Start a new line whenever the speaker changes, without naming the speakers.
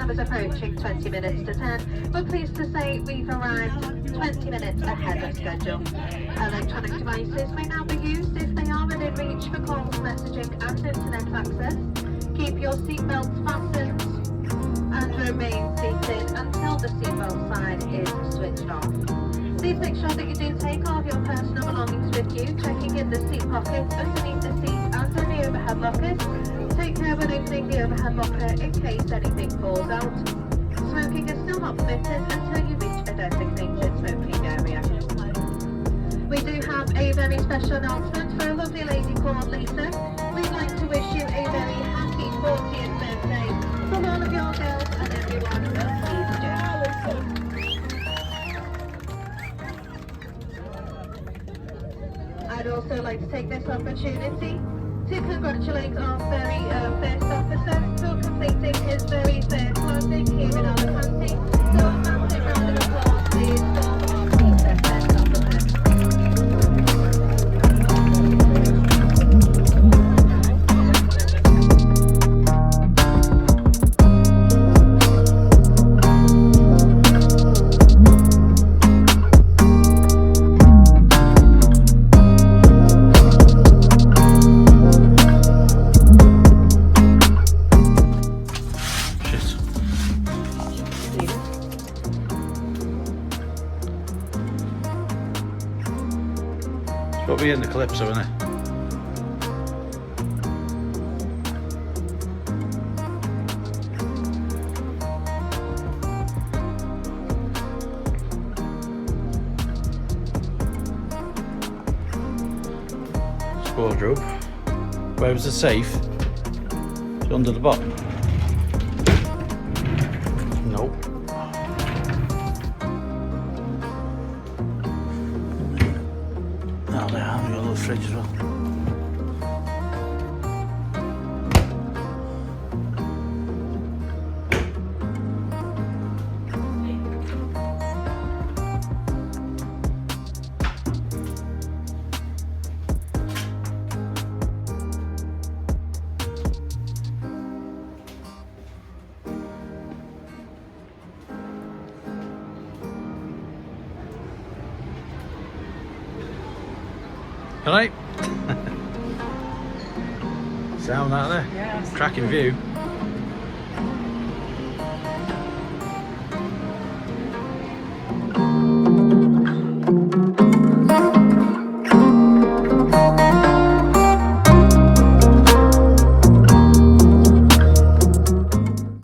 time is approaching 20 minutes to 10. We're pleased to say we've arrived 20 minutes ahead of schedule. Electronic devices may now be used if they are within reach for calls, messaging and internet access. Keep your seatbelts fastened and remain seated until the seatbelt sign is switched off. Please make sure that you do take all of your personal belongings with you, checking in the seat pockets, underneath the seat and in the overhead lockers. Take care when opening the overhead locker in case anything falls out. Smoking is still not permitted until you reach a designated smoking area. We do have a very special announcement for a lovely lady called Lisa. We'd like to wish you a very happy 40th birthday from all of your girls and everyone at EasyJet. I'd also like to take this opportunity to congratulate our very first officer for completing his very first landing here in Alicante. So a massive round of applause please for our first officer.
But we're in the Calypso, isn't it? Wardrobe. Where was the safe? It's under the bottom. Nope. Oh, there, we've got a little fridge as well. Alright. Sound out there?
Yes.
Cracking view.